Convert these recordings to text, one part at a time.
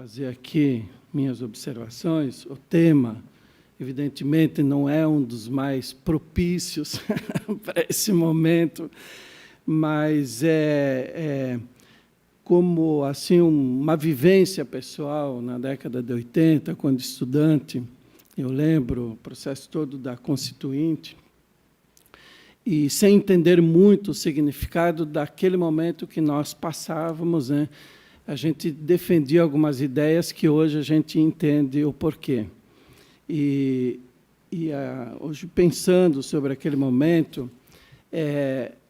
fazer aqui minhas observações. O tema, evidentemente, não é um dos mais propícios para esse momento, mas como assim uma vivência pessoal na década de 80, quando estudante, eu lembro o processo todo da Constituinte, e sem entender muito o significado daquele momento que nós passávamos, né, a gente defendia algumas ideias que hoje a gente entende o porquê. Hoje, pensando sobre aquele momento,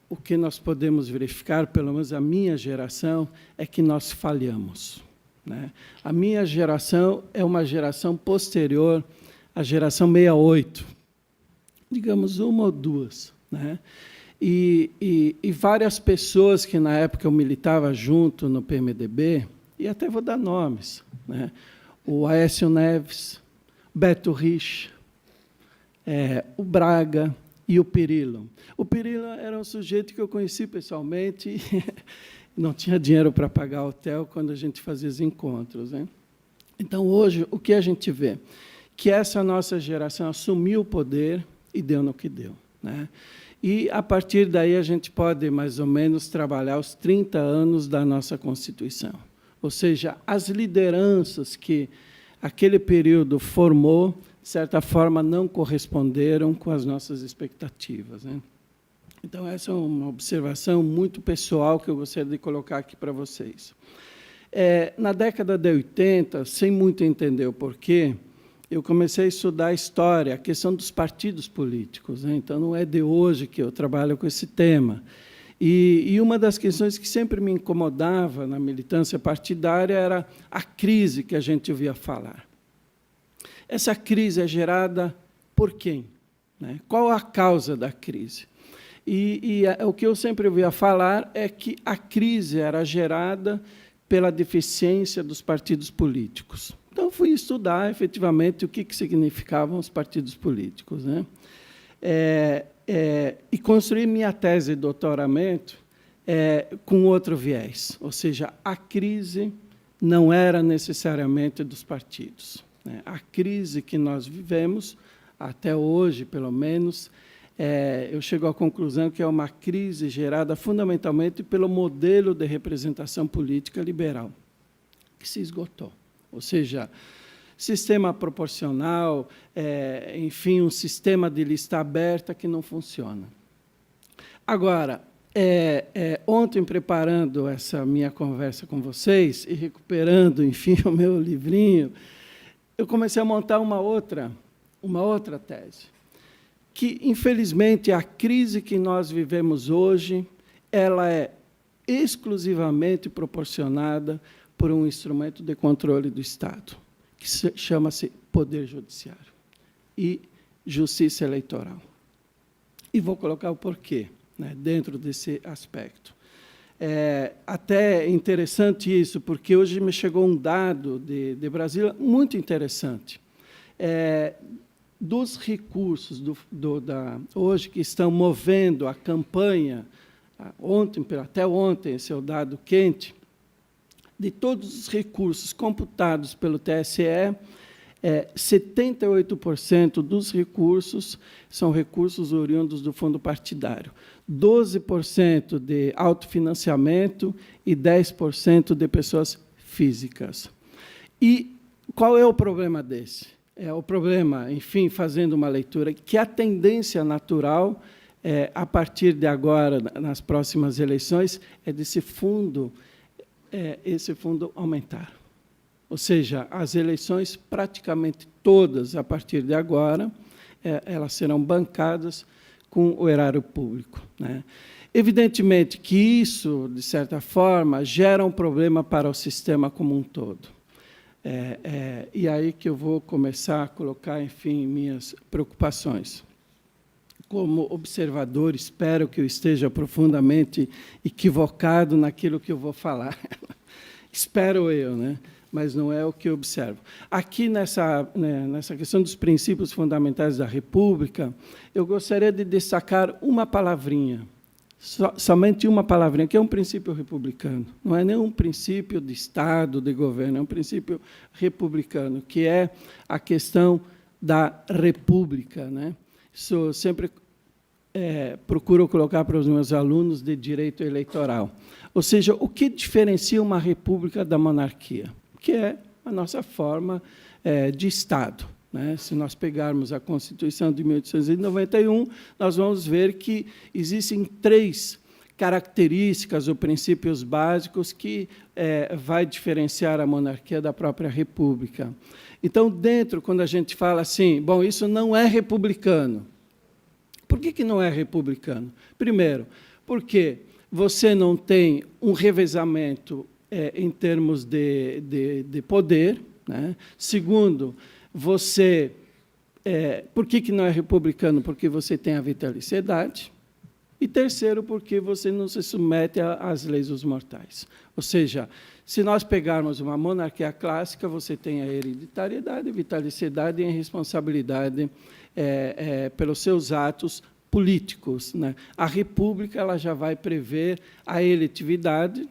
o que nós podemos verificar, pelo menos a minha geração, é que nós falhamos, né? A minha geração é uma geração posterior à geração 68, digamos, uma ou duas, né? E várias pessoas que, na época, eu militava junto no PMDB, e até vou dar nomes, né? O Aécio Neves, Beto Rich, o Braga e o Perillo. O Perillo era um sujeito que eu conheci pessoalmente e não tinha dinheiro para pagar hotel quando a gente fazia os encontros, né? Então, hoje, o que a gente vê? Que essa nossa geração assumiu o poder e deu no que deu, né? E, a partir daí, a gente pode, mais ou menos, trabalhar os 30 anos da nossa Constituição. Ou seja, as lideranças que aquele período formou, de certa forma, não corresponderam com as nossas expectativas, né? Então, essa é uma observação muito pessoal que eu gostaria de colocar aqui para vocês. Na década de 80, sem muito entender o porquê, eu comecei a estudar a história, a questão dos partidos políticos, né? Então, não é de hoje que eu trabalho com esse tema. E uma das questões que sempre me incomodava na militância partidária era a crise que a gente ouvia falar. Essa crise é gerada por quem, né? Qual a causa da crise? O que eu sempre ouvia falar é que a crise era gerada pela deficiência dos partidos políticos. Então, fui estudar, efetivamente, o que significavam os partidos políticos, né? E construí minha tese de doutoramento com outro viés, ou seja, a crise não era necessariamente dos partidos, né? A crise que nós vivemos, até hoje, pelo menos, eu chego à conclusão que é uma crise gerada fundamentalmente pelo modelo de representação política liberal, que se esgotou. Ou seja, sistema proporcional, enfim, um sistema de lista aberta que não funciona. Agora, ontem, preparando essa minha conversa com vocês e recuperando, enfim, o meu livrinho, eu comecei a montar uma outra tese, que, infelizmente, a crise que nós vivemos hoje, ela é exclusivamente proporcionada por um instrumento de controle do Estado, que chama-se Poder Judiciário e Justiça Eleitoral. E vou colocar o porquê, né, dentro desse aspecto. Até interessante isso, porque hoje me chegou um dado de Brasília muito interessante. Dos recursos hoje que estão movendo a campanha, até ontem, esse é o dado quente, de todos os recursos computados pelo TSE, 78% dos recursos são recursos oriundos do fundo partidário, 12% de autofinanciamento e 10% de pessoas físicas. E qual é o problema desse? O problema, enfim, fazendo uma leitura, que a tendência natural, a partir de agora, nas próximas eleições, é desse fundo, esse fundo aumentar. Ou seja, as eleições, praticamente todas, a partir de agora, elas serão bancadas com o erário público, né? Evidentemente que isso, de certa forma, gera um problema para o sistema como um todo. E aí que eu vou começar a colocar, enfim, minhas preocupações. Como observador, espero que eu esteja profundamente equivocado naquilo que eu vou falar. Espero eu, né? Mas não é o que eu observo. Aqui, nessa questão dos princípios fundamentais da República, eu gostaria de destacar uma palavrinha: somente uma palavrinha, que é um princípio republicano. Não é nenhum princípio de Estado, de governo, é um princípio republicano, que é a questão da república, né? Isso eu sempre procuro colocar para os meus alunos de direito eleitoral. Ou seja, o que diferencia uma república da monarquia? Que é a nossa forma de Estado. Né? Se nós pegarmos a Constituição de 1891, nós vamos ver que existem 3 características ou princípios básicos que vai diferenciar a monarquia da própria república. Então, quando a gente fala assim, bom, isso não é republicano. Por que não é republicano? Primeiro, porque você não tem um revezamento em termos de poder. Né? Segundo, por que não é republicano? Porque você tem a vitaliciedade. E terceiro, porque você não se submete às leis dos mortais. Ou seja, se nós pegarmos uma monarquia clássica, você tem a hereditariedade, a vitaliciedade e a responsabilidade pelos seus atos políticos. Né? A república ela já vai prever a eletividade,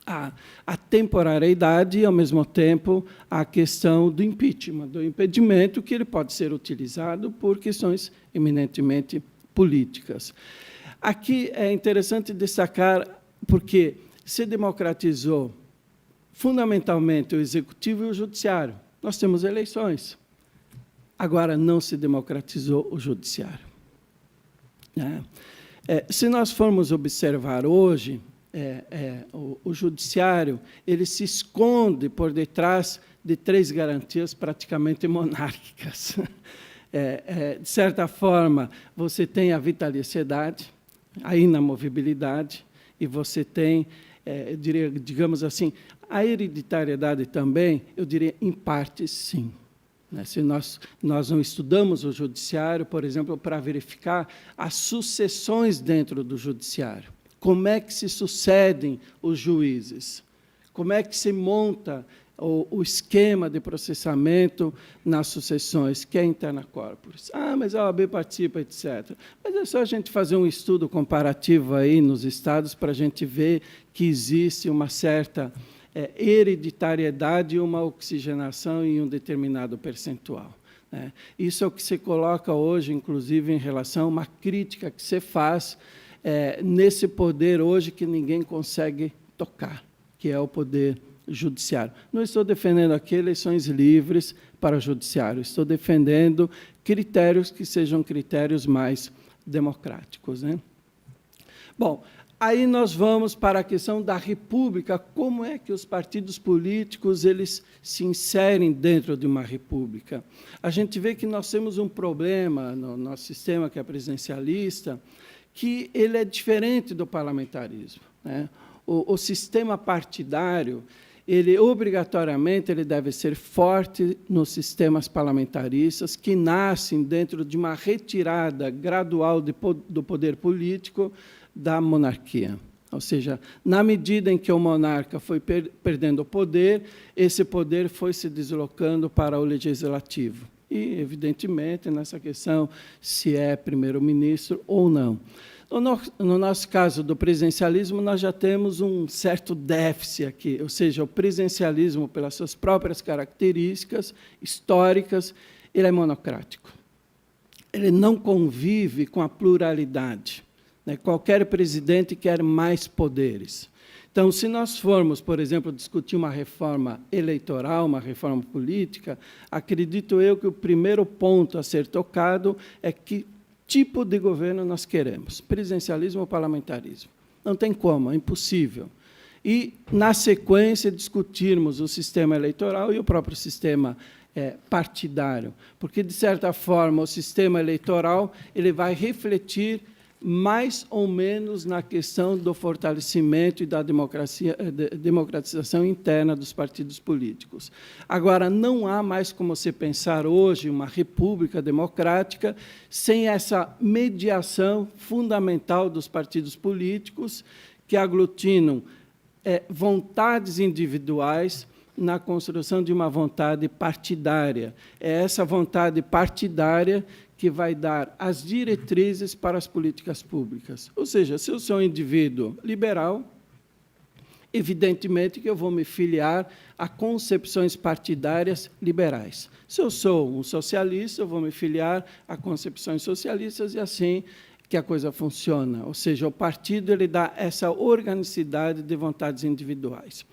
a temporariedade e, ao mesmo tempo, a questão do impeachment, do impedimento, que ele pode ser utilizado por questões eminentemente políticas. Aqui é interessante destacar, porque se democratizou fundamentalmente o executivo e o judiciário. Nós temos eleições. Agora, não se democratizou o judiciário. Se nós formos observar hoje, o judiciário ele se esconde por detrás de 3 garantias praticamente monárquicas. De certa forma, você tem a vitaliciedade, a inamovibilidade, e você tem, digamos assim, a hereditariedade também, eu diria, em parte, sim. Se nós não estudamos o judiciário, por exemplo, para verificar as sucessões dentro do judiciário, como é que se sucedem os juízes, como é que se monta o esquema de processamento nas sucessões, que é interna corporis. Mas a OAB participa, etc. Mas é só a gente fazer um estudo comparativo aí nos estados para a gente ver que existe uma certa hereditariedade e uma oxigenação em um determinado percentual. Né? Isso é o que se coloca hoje, inclusive, em relação a uma crítica que se faz nesse poder hoje que ninguém consegue tocar, que é o poder judiciário. Não estou defendendo aqui eleições livres para o judiciário, estou defendendo critérios que sejam critérios mais democráticos. Né? Bom, aí nós vamos para a questão da república, como é que os partidos políticos eles se inserem dentro de uma república. A gente vê que nós temos um problema no nosso sistema, que é presidencialista, que ele é diferente do parlamentarismo. Né? O sistema partidário, ele obrigatoriamente ele deve ser forte nos sistemas parlamentaristas, que nascem dentro de uma retirada gradual do poder político da monarquia. Ou seja, na medida em que o monarca foi perdendo o poder, esse poder foi se deslocando para o legislativo. E, evidentemente, nessa questão, se é primeiro-ministro ou não. No nosso caso do presidencialismo, nós já temos um certo déficit aqui, ou seja, o presidencialismo, pelas suas próprias características históricas, ele é monocrático. Ele não convive com a pluralidade. Né? Qualquer presidente quer mais poderes. Então, se nós formos, por exemplo, discutir uma reforma eleitoral, uma reforma política, acredito eu que o primeiro ponto a ser tocado é que tipo de governo nós queremos, presidencialismo ou parlamentarismo. Não tem como, é impossível. E, na sequência, discutirmos o sistema eleitoral e o próprio sistema partidário, porque, de certa forma, o sistema eleitoral ele vai refletir mais ou menos na questão do fortalecimento e da democratização interna dos partidos políticos. Agora, não há mais como se pensar hoje uma república democrática sem essa mediação fundamental dos partidos políticos que aglutinam vontades individuais na construção de uma vontade partidária. É essa vontade partidária que vai dar as diretrizes para as políticas públicas. Ou seja, se eu sou um indivíduo liberal, evidentemente que eu vou me filiar a concepções partidárias liberais. Se eu sou um socialista, eu vou me filiar a concepções socialistas, e assim que a coisa funciona. Ou seja, o partido ele dá essa organicidade de vontades individuais.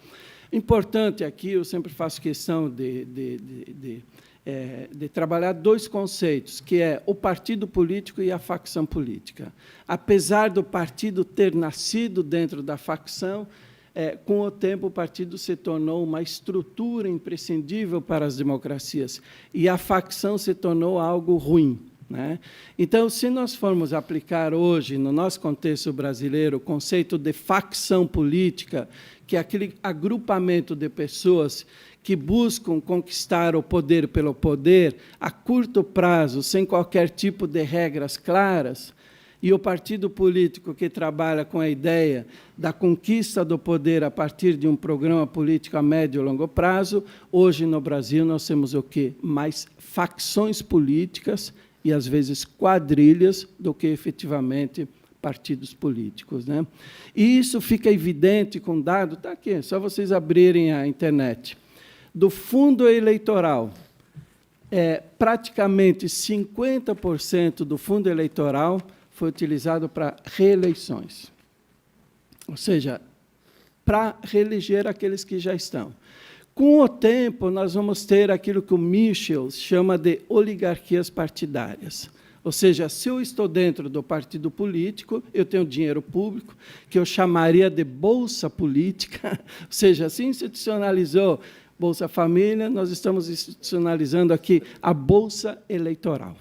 Importante aqui, eu sempre faço questão de trabalhar dois conceitos, que é o partido político e a facção política. Apesar do partido ter nascido dentro da facção, com o tempo, o partido se tornou uma estrutura imprescindível para as democracias, e a facção se tornou algo ruim, né? Então, se nós formos aplicar hoje, no nosso contexto brasileiro, o conceito de facção política, que é aquele agrupamento de pessoas que buscam conquistar o poder pelo poder, a curto prazo, sem qualquer tipo de regras claras, e o partido político que trabalha com a ideia da conquista do poder a partir de um programa político a médio e longo prazo, hoje, no Brasil, nós temos o quê? Mais facções políticas e, às vezes, quadrilhas do que, efetivamente, partidos políticos, né? E isso fica evidente com dado, está aqui, é só vocês abrirem a internet. Do fundo eleitoral, praticamente 50% do fundo eleitoral foi utilizado para reeleições, ou seja, para reeleger aqueles que já estão. Com o tempo, nós vamos ter aquilo que o Michel chama de oligarquias partidárias. Ou seja, se eu estou dentro do partido político, eu tenho dinheiro público, que eu chamaria de bolsa política, ou seja, se institucionalizou Bolsa Família, nós estamos institucionalizando aqui a bolsa eleitoral.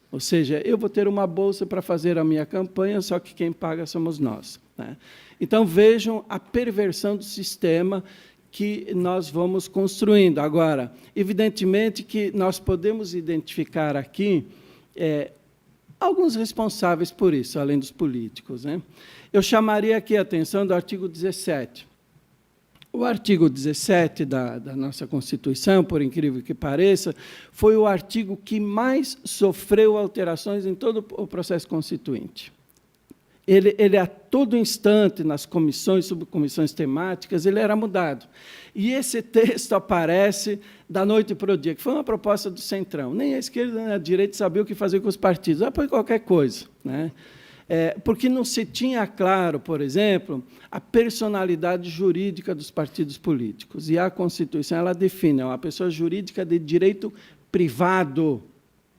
Ou seja, eu vou ter uma bolsa para fazer a minha campanha, só que quem paga somos nós, né? Então, vejam a perversão do sistema que nós vamos construindo. Agora, evidentemente que nós podemos identificar aqui alguns responsáveis por isso, além dos políticos, né? Eu chamaria aqui a atenção do artigo 17. O artigo 17 da nossa Constituição, por incrível que pareça, foi o artigo que mais sofreu alterações em todo o processo constituinte. Ele a todo instante, nas comissões, subcomissões temáticas, ele era mudado. E esse texto aparece da noite para o dia, que foi uma proposta do Centrão. Nem a esquerda nem a direita sabia o que fazer com os partidos. Põe qualquer coisa, né? Porque não se tinha claro, por exemplo, a personalidade jurídica dos partidos políticos. E a Constituição ela define, é uma pessoa jurídica de direito privado,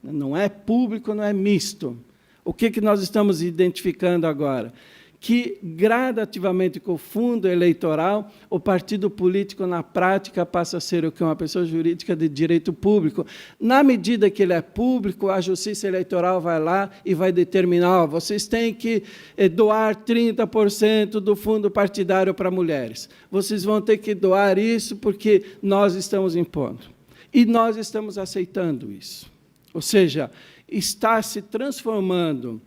não é público, não é misto. O que nós estamos identificando agora? Que, gradativamente, com o fundo eleitoral, o partido político, na prática, passa a ser o que? Uma pessoa jurídica de direito público. Na medida que ele é público, a Justiça Eleitoral vai lá e vai determinar, vocês têm que doar 30% do fundo partidário para mulheres. Vocês vão ter que doar isso porque nós estamos impondo. E nós estamos aceitando isso. Ou seja, está se transformando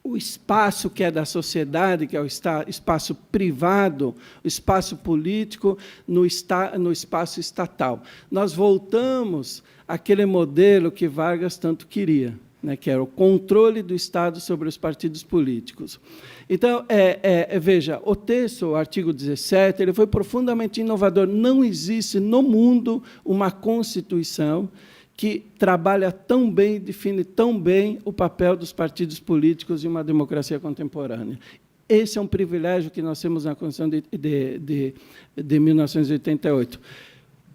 o espaço que é da sociedade, que é o espaço privado, o espaço político, no espaço estatal. Nós voltamos àquele modelo que Vargas tanto queria, né, que era o controle do Estado sobre os partidos políticos. Então, veja, o texto, o artigo 17, ele foi profundamente inovador. Não existe no mundo uma Constituição que trabalha tão bem, define tão bem o papel dos partidos políticos em uma democracia contemporânea. Esse é um privilégio que nós temos na Constituição de 1988.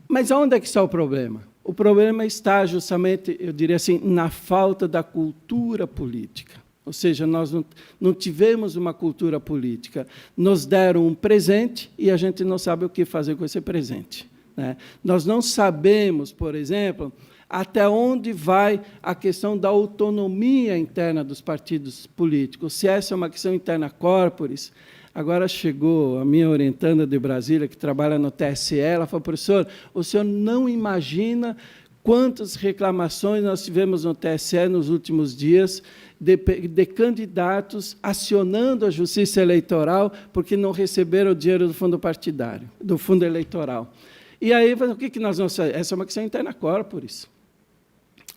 Mas onde é que está o problema? O problema está justamente, eu diria assim, na falta da cultura política. Ou seja, nós não tivemos uma cultura política. Nos deram um presente e a gente não sabe o que fazer com esse presente, né? Nós não sabemos, por exemplo, até onde vai a questão da autonomia interna dos partidos políticos. Se essa é uma questão interna corporis, agora chegou a minha orientanda de Brasília, que trabalha no TSE, ela falou, professor, o senhor não imagina quantas reclamações nós tivemos no TSE nos últimos dias de candidatos acionando a Justiça Eleitoral porque não receberam o dinheiro do fundo partidário, do fundo eleitoral. E aí, o que nós vamos fazer? Essa é uma questão interna corporis.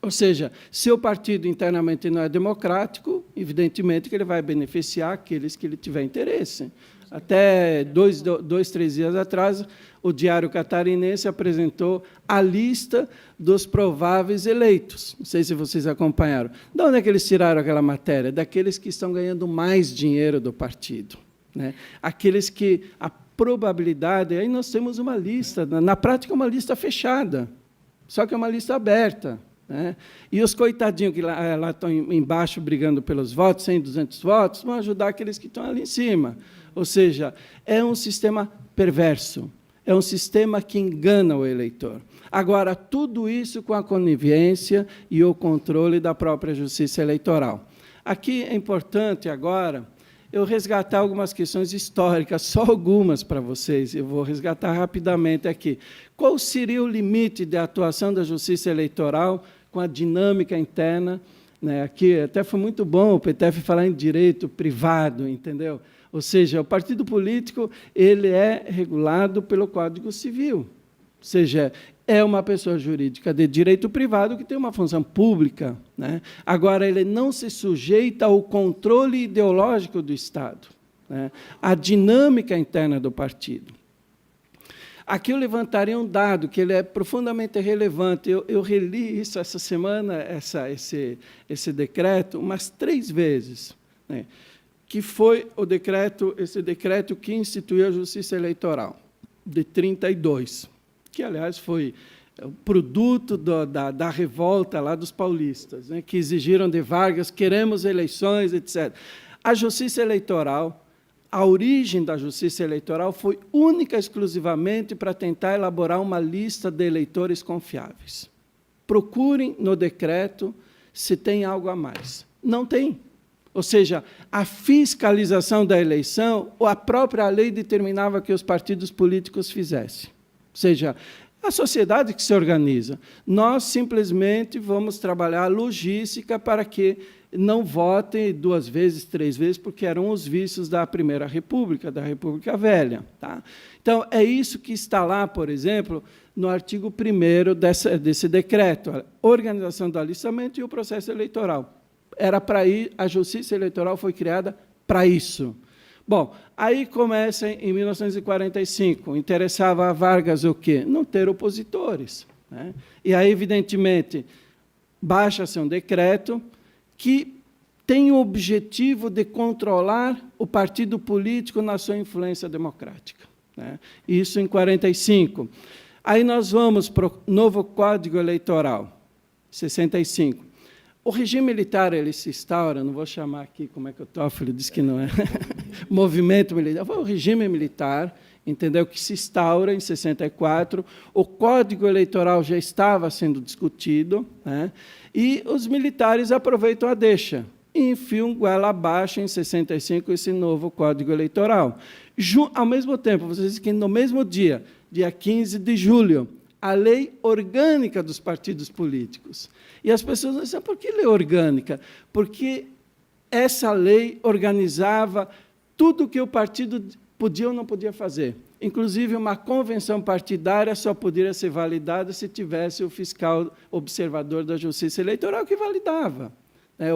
Ou seja, se o partido internamente não é democrático, evidentemente que ele vai beneficiar aqueles que ele tiver interesse. Até 3 dias atrás, o Diário Catarinense apresentou a lista dos prováveis eleitos. Não sei se vocês acompanharam. De onde é que eles tiraram aquela matéria? Daqueles que estão ganhando mais dinheiro do partido, né? Aqueles que a probabilidade... Aí nós temos uma lista, na prática, uma lista fechada, só que é uma lista aberta, né? E os coitadinhos que lá estão embaixo brigando pelos votos, 100, 200 votos, vão ajudar aqueles que estão ali em cima. Ou seja, é um sistema perverso, é um sistema que engana o eleitor. Agora, tudo isso com a conivência e o controle da própria Justiça Eleitoral. Aqui é importante, agora, eu resgatar algumas questões históricas, só algumas para vocês, eu vou resgatar rapidamente aqui. Qual seria o limite de atuação da Justiça Eleitoral com a dinâmica interna, né? Aqui até foi muito bom o PTF falar em direito privado, entendeu? Ou seja, o partido político ele é regulado pelo Código Civil, ou seja, é uma pessoa jurídica de direito privado que tem uma função pública, né? Agora, ele não se sujeita ao controle ideológico do Estado, né? A dinâmica interna do partido. Aqui eu levantaria um dado que ele é profundamente relevante. Eu reli isso essa semana, esse decreto, umas 3 vezes, né? Que foi esse decreto que instituiu a Justiça Eleitoral, de 32, que, aliás, foi o produto da revolta lá dos paulistas, né? Que exigiram de Vargas, queremos eleições, etc. A Justiça Eleitoral, a origem da Justiça Eleitoral foi única e exclusivamente para tentar elaborar uma lista de eleitores confiáveis. Procurem no decreto se tem algo a mais. Não tem. Ou seja, a fiscalização da eleição, ou a própria lei determinava que os partidos políticos fizessem. Ou seja, a sociedade que se organiza. Nós simplesmente vamos trabalhar a logística para que não votem 2 vezes, 3 vezes, porque eram os vícios da Primeira República, da República Velha. Tá? Então, é isso que está lá, por exemplo, no artigo 1º desse decreto, a organização do alistamento e o processo eleitoral. Era para ir, a Justiça Eleitoral foi criada para isso. Bom, aí começa em 1945, interessava a Vargas o quê? Não ter opositores, né? E aí, evidentemente, baixa-se um decreto que tem o objetivo de controlar o partido político na sua influência democrática, né? Isso em 45. Aí nós vamos para o novo Código Eleitoral, 65. O regime militar ele se instaura, não vou chamar aqui, como é que o Toffoli disse que não é, movimento militar, foi o regime militar, entendeu, que se instaura em 64, o Código Eleitoral já estava sendo discutido, né, e os militares aproveitam a deixa e enfiam goela abaixo em 65 esse novo Código Eleitoral. Ao mesmo tempo, vocês dizem que no mesmo dia 15 de julho, a lei orgânica dos partidos políticos. E as pessoas dizem, por que lei orgânica? Porque essa lei organizava tudo o que o partido podia ou não podia fazer. Inclusive, uma convenção partidária só poderia ser validada se tivesse o fiscal observador da Justiça Eleitoral que validava.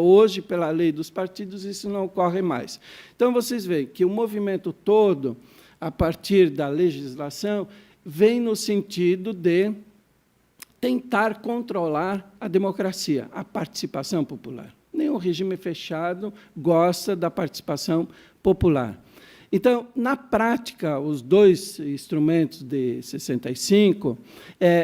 Hoje, pela lei dos partidos, isso não ocorre mais. Então, vocês veem que o movimento todo, a partir da legislação, vem no sentido de tentar controlar a democracia, a participação popular. Nenhum regime fechado gosta da participação popular. Então, na prática, os 2 instrumentos de 65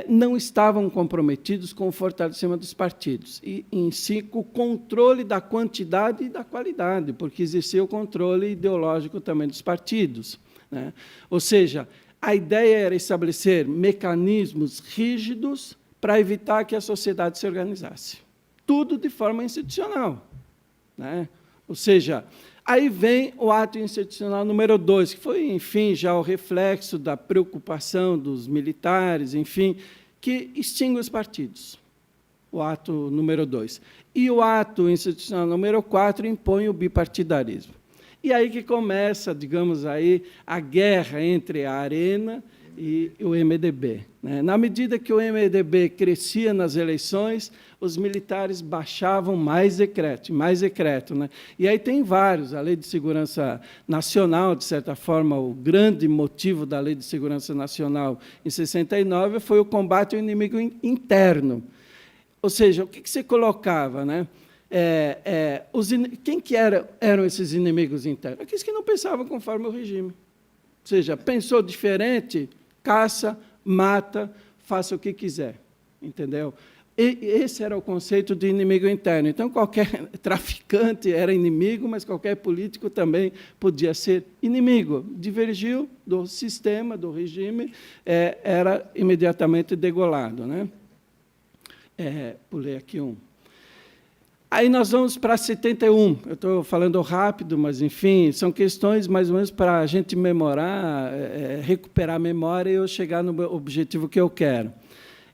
não estavam comprometidos com o fortalecimento dos partidos, e, em si, com o controle da quantidade e da qualidade, porque existia o controle ideológico também dos partidos, né? Ou seja, a ideia era estabelecer mecanismos rígidos para evitar que a sociedade se organizasse. Tudo de forma institucional, né? Ou seja, aí vem o ato institucional número 2, que foi, enfim, já o reflexo da preocupação dos militares, enfim, que extingue os partidos, o ato número 2. E o ato institucional número 4 impõe o bipartidarismo. E aí que começa, digamos, aí, a guerra entre a Arena e o MDB. Né? Na medida que o MDB crescia nas eleições, os militares baixavam mais decreto. Né? E aí tem vários. A Lei de Segurança Nacional, de certa forma, o grande motivo da Lei de Segurança Nacional em 69 foi o combate ao inimigo interno. Ou seja, o que você colocava? Né? Quem que eram esses inimigos internos? Aqueles que não pensavam conforme o regime. Ou seja, pensou diferente, caça, mata, faça o que quiser. Entendeu? E esse era o conceito de inimigo interno. Então, qualquer traficante era inimigo, mas qualquer político também podia ser inimigo. Divergiu do sistema, do regime, era imediatamente degolado. Né? Pulei aqui um. Aí nós vamos para 71. Eu estou falando rápido, mas, enfim, são questões mais ou menos para a gente memorar, recuperar a memória e eu chegar no objetivo que eu quero.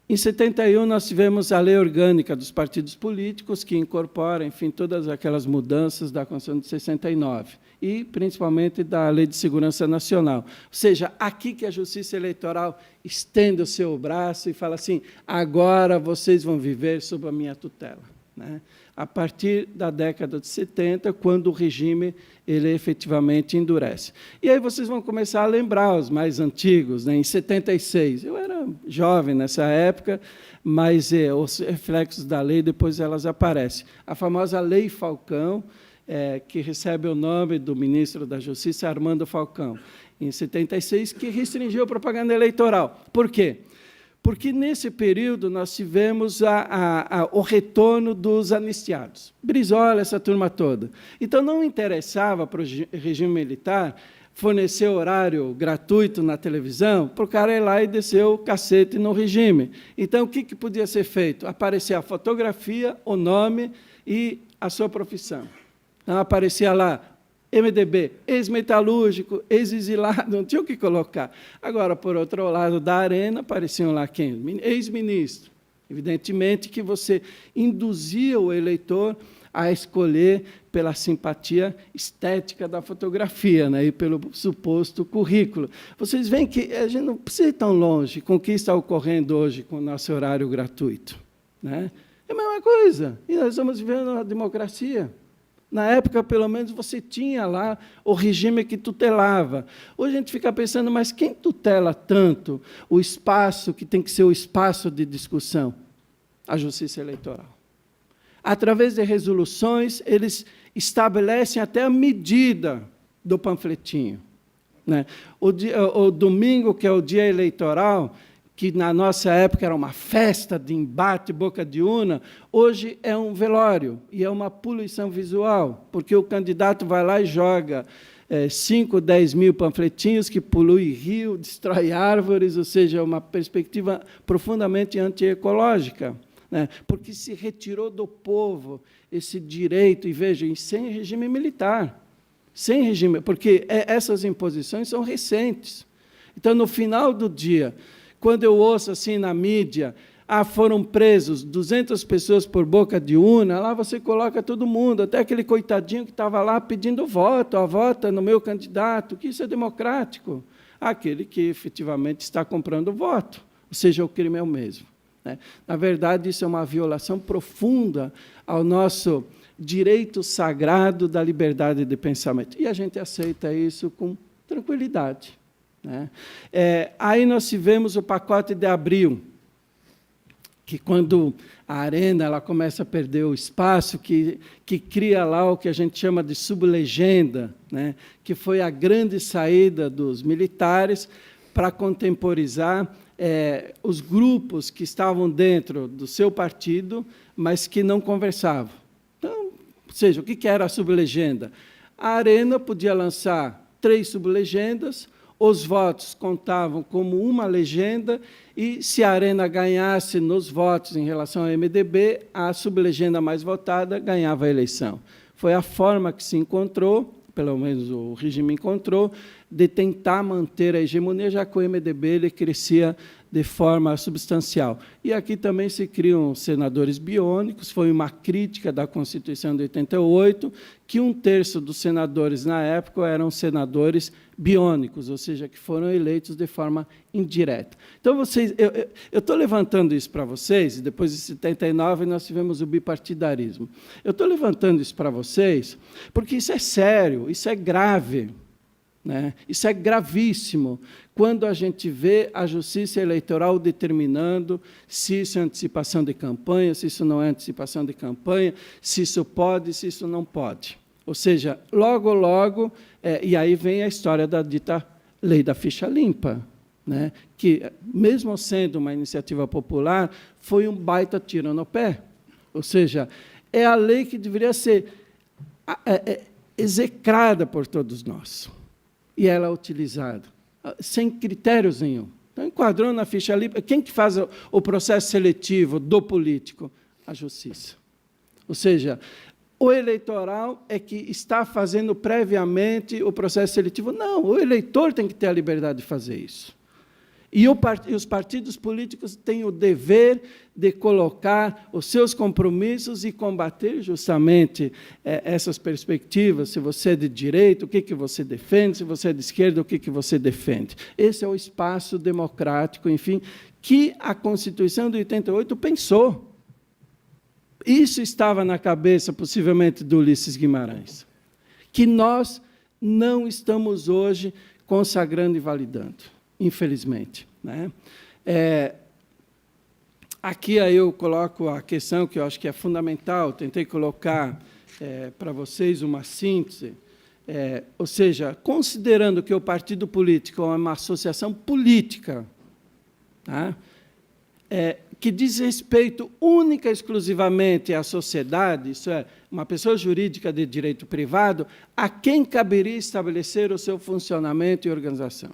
Em 71, nós tivemos a Lei Orgânica dos Partidos Políticos, que incorpora, enfim, todas aquelas mudanças da Constituição de 69, e, principalmente, da Lei de Segurança Nacional. Ou seja, aqui que a Justiça Eleitoral estende o seu braço e fala assim, agora vocês vão viver sob a minha tutela. Né? A partir da década de 70, quando o regime ele efetivamente endurece. E aí vocês vão começar a lembrar os mais antigos. Né? Em 76, eu era jovem nessa época, mas os reflexos da lei, depois elas aparecem. A famosa Lei Falcão, que recebe o nome do ministro da Justiça, Armando Falcão, em 76, que restringiu a propaganda eleitoral. Por quê? Porque, nesse período, nós tivemos o retorno dos anistiados. Brizola, essa turma toda. Então, não interessava para o regime militar fornecer horário gratuito na televisão para o cara ir lá e descer o cacete no regime. Então, o que podia ser feito? Aparecer a fotografia, o nome e a sua profissão. Então, aparecia lá, MDB, ex-metalúrgico, ex-exilado, não tinha o que colocar. Agora, por outro lado da arena, apareciam lá quem? Ex-ministro. Evidentemente que você induzia o eleitor a escolher pela simpatia estética da fotografia, né, e pelo suposto currículo. Vocês veem que a gente não precisa ir tão longe com o que está ocorrendo hoje com o nosso horário gratuito. Né? É a mesma coisa. E nós estamos vivendo uma democracia. Na época, pelo menos, você tinha lá o regime que tutelava. Hoje a gente fica pensando, mas quem tutela tanto o espaço que tem que ser o espaço de discussão? A Justiça Eleitoral. Através de resoluções, eles estabelecem até a medida do panfletinho. Né? O domingo, que é o dia eleitoral, que na nossa época era uma festa de embate, boca de urna, hoje é um velório e é uma poluição visual, porque o candidato vai lá e joga 5, 10 mil panfletinhos que poluem rio, destrói árvores, ou seja, uma perspectiva profundamente antiecológica, né? Porque se retirou do povo esse direito, e vejam, sem regime militar, sem regime, porque essas imposições são recentes. Então, no final do dia, quando eu ouço assim na mídia, foram presos 200 pessoas por boca de urna, lá você coloca todo mundo, até aquele coitadinho que estava lá pedindo voto, vota no meu candidato, que isso é democrático. Aquele que efetivamente está comprando voto, ou seja, o crime é o mesmo. Né? Na verdade, isso é uma violação profunda ao nosso direito sagrado da liberdade de pensamento. E a gente aceita isso com tranquilidade. Né? Aí nós tivemos o pacote de abril, que quando a arena ela começa a perder o espaço, que cria lá o que a gente chama de sublegenda, né? Que foi a grande saída dos militares para contemporizar os grupos que estavam dentro do seu partido, mas que não conversavam. Então, ou seja, o que era a sublegenda? A arena podia lançar 3 sublegendas, os votos contavam como uma legenda, e se a arena ganhasse nos votos em relação ao MDB, a sublegenda mais votada ganhava a eleição. Foi a forma que se encontrou, pelo menos o regime encontrou, de tentar manter a hegemonia, já que o MDB ele crescia de forma substancial. E aqui também se criam senadores biônicos, foi uma crítica da Constituição de 88, que 1/3 dos senadores, na época, eram senadores biônicos, ou seja, que foram eleitos de forma indireta. Então, eu estou levantando isso para vocês, e depois de 79 nós tivemos o bipartidarismo. Eu estou levantando isso para vocês porque isso é sério, isso é grave. Né? Isso é gravíssimo, quando a gente vê a Justiça Eleitoral determinando se isso é antecipação de campanha, se isso não é antecipação de campanha, se isso pode, se isso não pode. Ou seja, logo, e aí vem a história da dita lei da ficha limpa, né? Que, mesmo sendo uma iniciativa popular, foi um baita tiro no pé. Ou seja, é a lei que deveria ser execrada por todos nós. E ela é utilizada, sem critérios nenhum. Então, enquadrou na ficha limpa. Quem que faz o processo seletivo do político? A Justiça. Ou seja, o eleitoral é que está fazendo previamente o processo seletivo. Não, o eleitor tem que ter a liberdade de fazer isso. E os partidos políticos têm o dever de colocar os seus compromissos e combater justamente essas perspectivas. Se você é de direita, o que você defende? Se você é de esquerda, o que você defende? Esse é o espaço democrático, enfim, que a Constituição de 88 pensou. Isso estava na cabeça, possivelmente, do Ulisses Guimarães, que nós não estamos hoje consagrando e validando, infelizmente. Né? Aqui aí eu coloco a questão que eu acho que é fundamental, tentei colocar para vocês uma síntese, ou seja, considerando que o partido político é uma associação política, tá? Que diz respeito única e exclusivamente à sociedade, isso é, uma pessoa jurídica de direito privado, a quem caberia estabelecer o seu funcionamento e organização?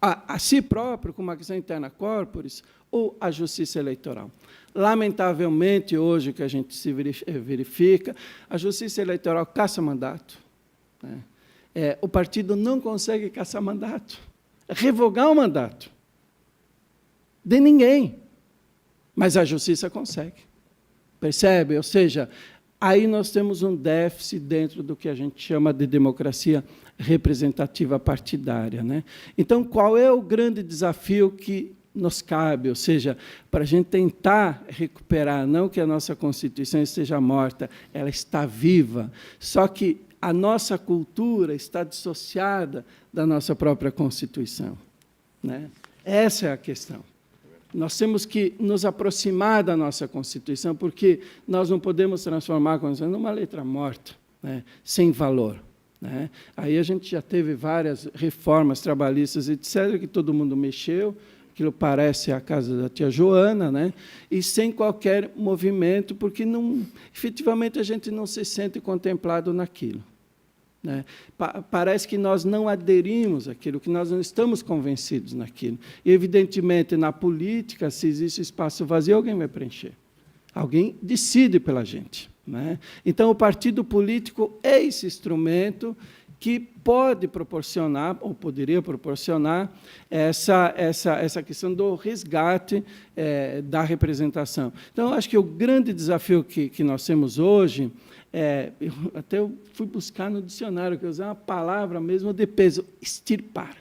A si próprio, como uma questão interna corporis, ou a Justiça Eleitoral? Lamentavelmente, hoje, o que a gente se verifica, a Justiça Eleitoral caça mandato. Né? O partido não consegue caçar mandato, revogar o mandato de ninguém, mas a Justiça consegue. Percebe? Ou seja, aí nós temos um déficit dentro do que a gente chama de democracia representativa partidária. Né? Então, qual é o grande desafio que nos cabe? Ou seja, para a gente tentar recuperar, não que a nossa Constituição esteja morta, ela está viva, só que a nossa cultura está dissociada da nossa própria Constituição. Né? Essa é a questão. Nós temos que nos aproximar da nossa Constituição, porque nós não podemos transformar a Constituição numa letra morta, né, sem valor. Né? Aí a gente já teve várias reformas trabalhistas, etc., que todo mundo mexeu, aquilo parece a casa da tia Joana, né? E sem qualquer movimento, porque não, efetivamente a gente não se sente contemplado naquilo. Né? Parece que nós não aderimos àquilo, que nós não estamos convencidos naquilo. E, evidentemente, na política, se existe espaço vazio, alguém vai preencher. Alguém decide pela gente. Né? Então, o partido político é esse instrumento que pode proporcionar, ou poderia proporcionar, essa questão do resgate da representação. Então, acho que o grande desafio que nós temos hoje, eu fui buscar no dicionário, que eu usei uma palavra mesmo de peso, extirpar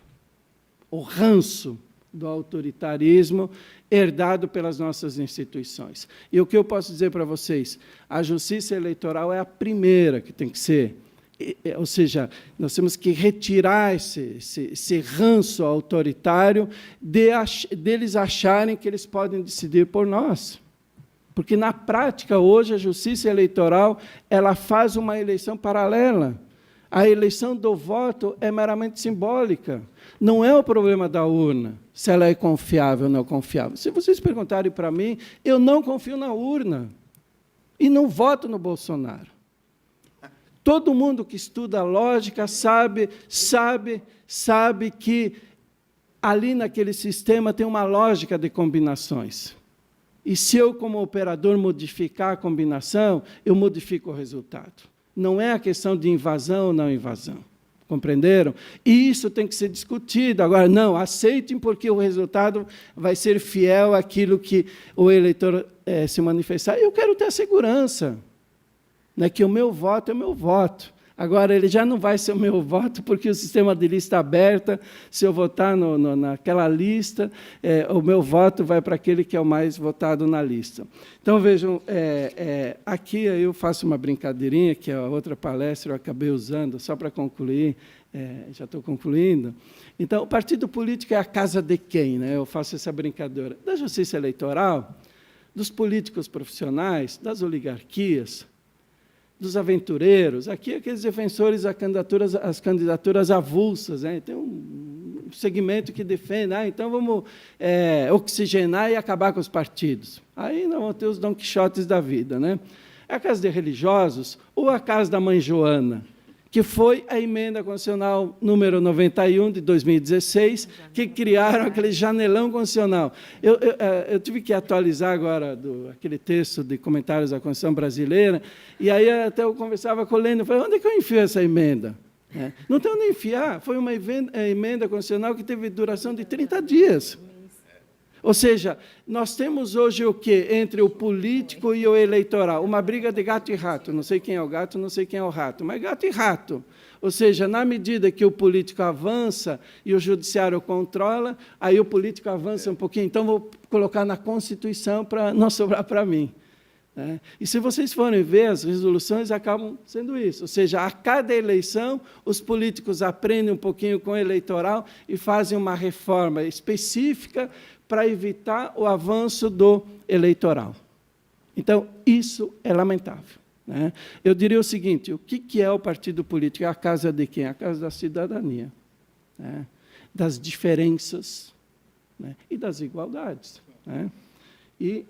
o ranço do autoritarismo herdado pelas nossas instituições. E o que eu posso dizer para vocês? A Justiça Eleitoral é a primeira que tem que ser, ou seja, nós temos que retirar esse ranço autoritário deles acharem que eles podem decidir por nós. Porque, na prática, hoje, a Justiça Eleitoral ela faz uma eleição paralela. A eleição do voto é meramente simbólica. Não é o problema da urna, se ela é confiável ou não confiável. Se vocês perguntarem para mim, eu não confio na urna e não voto no Bolsonaro. Todo mundo que estuda lógica sabe que ali naquele sistema tem uma lógica de combinações. E se eu, como operador, modificar a combinação, eu modifico o resultado. Não é a questão de invasão ou não invasão. Compreenderam? E isso tem que ser discutido. Agora, não, aceitem porque o resultado vai ser fiel àquilo que o eleitor se manifestar. Eu quero ter a segurança, né, que o meu voto é o meu voto. Agora, ele já não vai ser o meu voto, porque o sistema de lista aberta, se eu votar naquela lista, o meu voto vai para aquele que é o mais votado na lista. Então, vejam, aqui eu faço uma brincadeirinha, que a outra palestra eu acabei usando, só para concluir, já estou concluindo. Então, o partido político é a casa de quem? Né? Eu faço essa brincadeira. Da justiça eleitoral, dos políticos profissionais, das oligarquias, dos aventureiros, aqui aqueles defensores das candidaturas avulsas, né? Tem um segmento que defende, então vamos oxigenar e acabar com os partidos. Aí não vão ter os Dom Quixotes da vida. Né? É a casa de religiosos ou a casa da mãe Joana, que foi a emenda constitucional número 91, de 2016, que criaram aquele janelão constitucional. Eu tive que atualizar agora aquele texto de comentários da Constituição brasileira, e aí até eu conversava com o Lênin, falei, onde é que eu enfio essa emenda? Não tem onde enfiar, foi uma emenda constitucional que teve duração de 30 dias. Ou seja, nós temos hoje o quê? Entre o político e o eleitoral, uma briga de gato e rato. Não sei quem é o gato, não sei quem é o rato, mas gato e rato. Ou seja, na medida que o político avança e o judiciário controla, aí o político avança um pouquinho. Então, vou colocar na Constituição para não sobrar para mim. Né? E se vocês forem ver, as resoluções acabam sendo isso. Ou seja, a cada eleição, os políticos aprendem um pouquinho com o eleitoral e fazem uma reforma específica para evitar o avanço do eleitoral. Então, isso é lamentável. Né? Eu diria o seguinte, o que é o partido político? É a casa de quem? A casa da cidadania, né? Das diferenças, né? E das igualdades. Né? E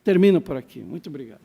termino por aqui. Muito obrigado.